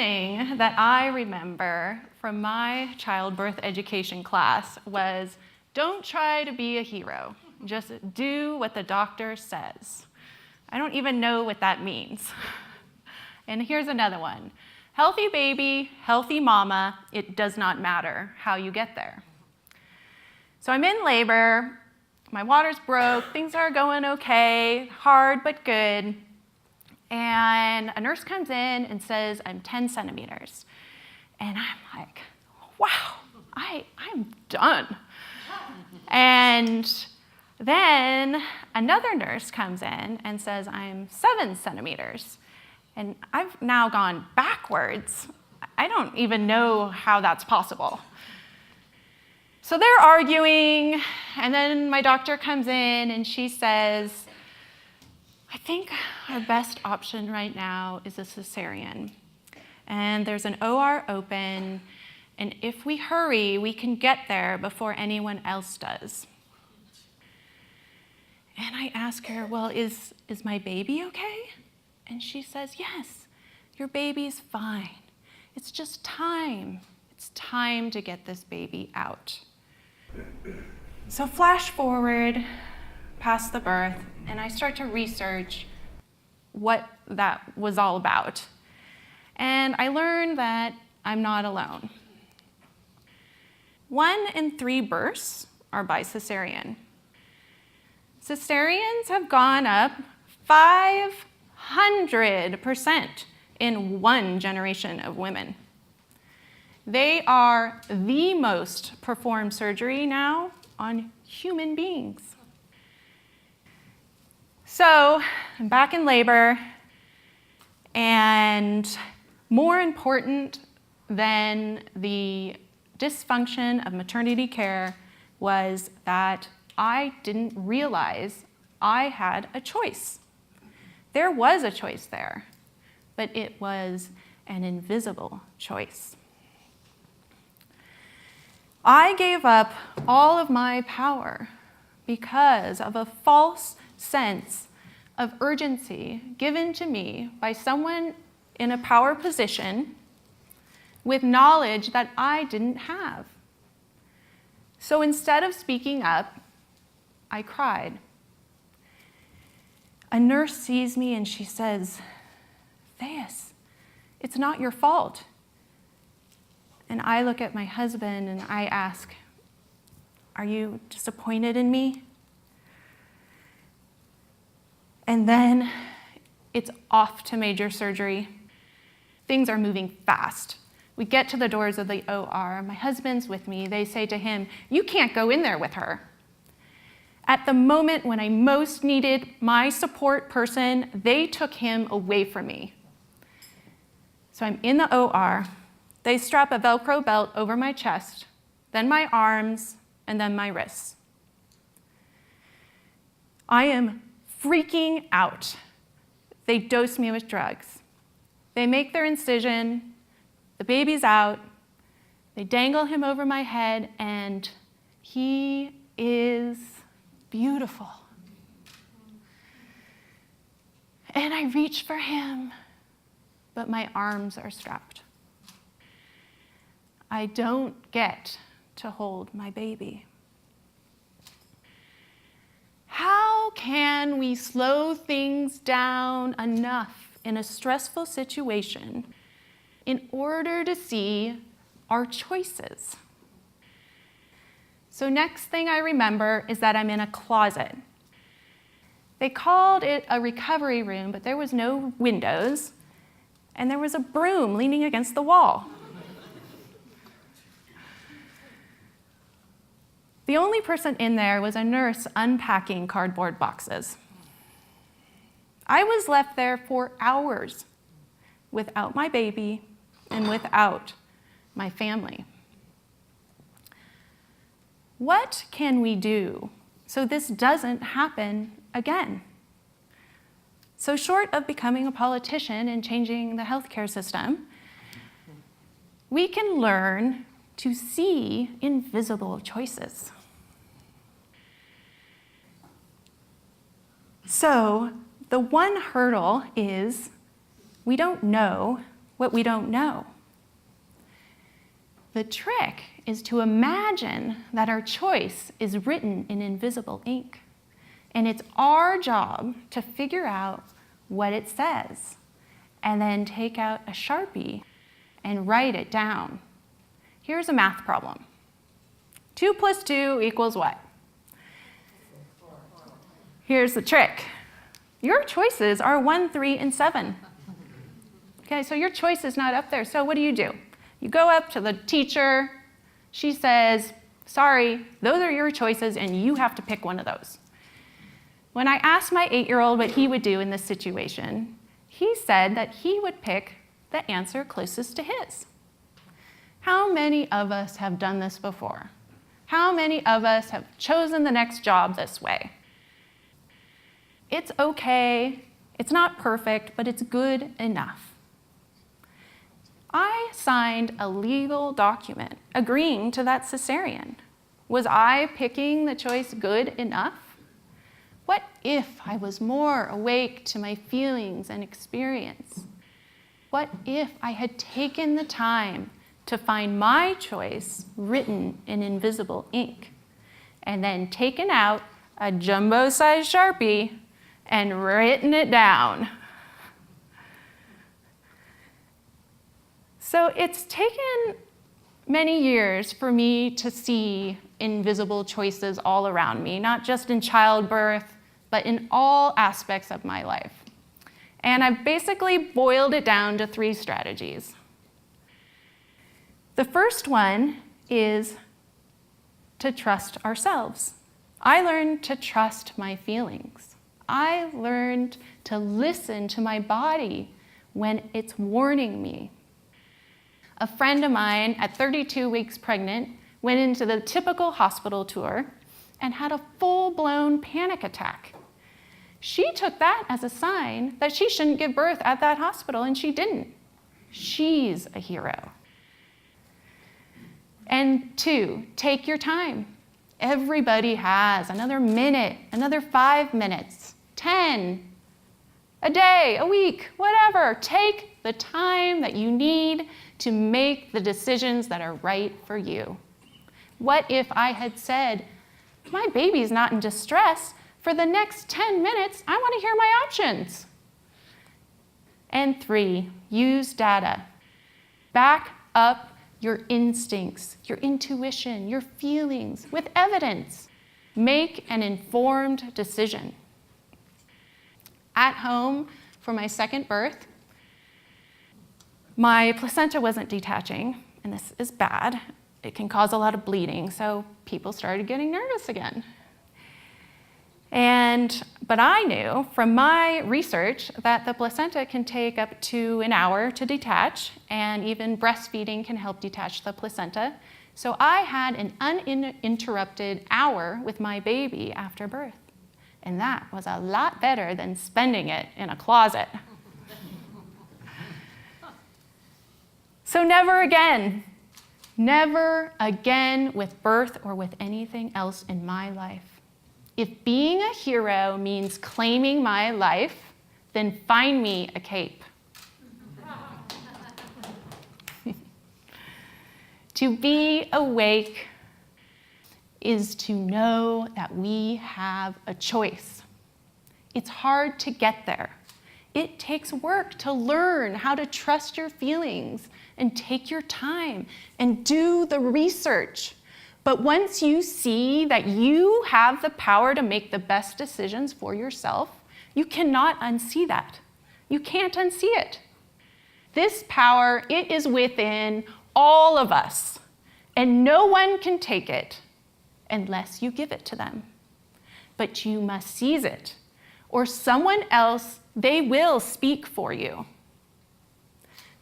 thing that I remember from my childbirth education class was, don't try to be a hero. Just do what the doctor says. I don't even know what that means. And here's another one. Healthy baby, healthy mama, it does not matter how you get there. So I'm in labor, my water's broke, things are going okay, hard but good. And a nurse comes in and says, I'm 10 centimeters. And I'm like, wow, I'm done. And then another nurse comes in and says, I'm 7 centimeters. And I've now gone backwards. I don't even know how that's possible. So they're arguing, and then my doctor comes in and she says, I think our best option right now is a cesarean. And there's an OR open, and if we hurry, we can get there before anyone else does. And I ask her, well, is my baby okay? And she says, yes, your baby's fine. It's just time. It's time to get this baby out. So flash forward past the birth, and I start to research what that was all about. And I learned that I'm not alone. 1 in 3 births are by cesarean. Cesareans have gone up 500% in one generation of women. They are the most performed surgery now on human beings. So I'm back in labor, and more important than the dysfunction of maternity care was that I didn't realize I had a choice. There was a choice there, but it was an invisible choice. I gave up all of my power because of a false sense of urgency given to me by someone in a power position with knowledge that I didn't have. So instead of speaking up, I cried. A nurse sees me and she says, Theus, it's not your fault. And I look at my husband and I ask, are you disappointed in me? And then it's off to major surgery. Things are moving fast. We get to the doors of the OR. My husband's with me. They say to him, you can't go in there with her. At the moment when I most needed my support person, they took him away from me. So I'm in the OR. They strap a Velcro belt over my chest, then my arms, and then my wrists. I am freaking out. They dose me with drugs. They make their incision, the baby's out, they dangle him over my head, and he is beautiful. And I reach for him, but my arms are strapped. I don't get to hold my baby. How can we slow things down enough in a stressful situation in order to see our choices? So next thing I remember is that I'm in a closet. They called it a recovery room, but there was no windows, and there was a broom leaning against the wall. The only person in there was a nurse unpacking cardboard boxes. I was left there for hours without my baby and without my family. What can we do so this doesn't happen again? So short of becoming a politician and changing the healthcare system, we can learn to see invisible choices. So the one hurdle is we don't know what we don't know. The trick is to imagine that our choice is written in invisible ink, and it's our job to figure out what it says, and then take out a Sharpie and write it down. Here's a math problem. 2 + 2 = what? Here's the trick. Your choices are 1, 3, and 7. Okay, so your choice is not up there. So what do? You go up to the teacher. She says, sorry, those are your choices, and you have to pick one of those. When I asked my 8-year-old what he would do in this situation, he said that he would pick the answer closest to his. How many of us have done this before? How many of us have chosen the next job this way? It's okay. It's not perfect, but it's good enough. I signed a legal document agreeing to that cesarean. Was I picking the choice good enough? What if I was more awake to my feelings and experience? What if I had taken the time to find my choice written in invisible ink, and then taken out a jumbo-sized Sharpie and written it down? So it's taken many years for me to see invisible choices all around me, not just in childbirth, but in all aspects of my life. And I've basically boiled it down to 3 strategies. The first one is to trust ourselves. I learned to trust my feelings. I learned to listen to my body when it's warning me. A friend of mine at 32 weeks pregnant went into the typical hospital tour and had a full-blown panic attack. She took that as a sign that she shouldn't give birth at that hospital, and she didn't. She's a hero. And 2, take your time. Everybody has another minute, another 5 minutes, 10, a day, a week, whatever. Take the time that you need to make the decisions that are right for you. What if I had said, my baby's not in distress. For the next 10 minutes, I want to hear my options. And 3, use data. Back up your instincts, your intuition, your feelings with evidence. Make an informed decision. At home for my second birth, my placenta wasn't detaching, and this is bad. It can cause a lot of bleeding, so people started getting nervous again. But I knew from my research that the placenta can take up to an hour to detach, and even breastfeeding can help detach the placenta. So I had an uninterrupted hour with my baby after birth, and that was a lot better than spending it in a closet. So never again with birth or with anything else in my life. If being a hero means claiming my life, then find me a cape. To be awake is to know that we have a choice. It's hard to get there. It takes work to learn how to trust your feelings and take your time and do the research. But once you see that you have the power to make the best decisions for yourself, you cannot unsee that. You can't unsee it. This power, it is within all of us, and no one can take it unless you give it to them. But you must seize it, or someone else, they will speak for you.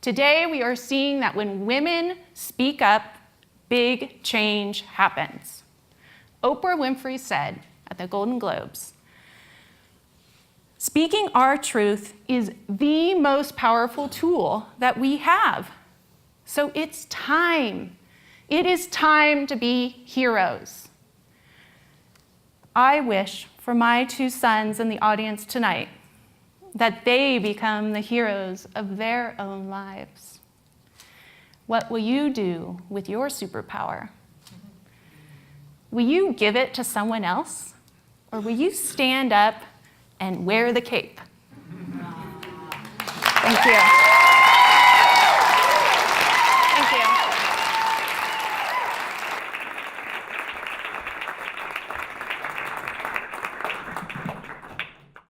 Today, we are seeing that when women speak up, big change happens. Oprah Winfrey said at the Golden Globes, speaking our truth is the most powerful tool that we have. So it's time. It is time to be heroes. I wish for my 2 sons in the audience tonight that they become the heroes of their own lives. What will you do with your superpower? Will you give it to someone else, or will you stand up and wear the cape? Thank you.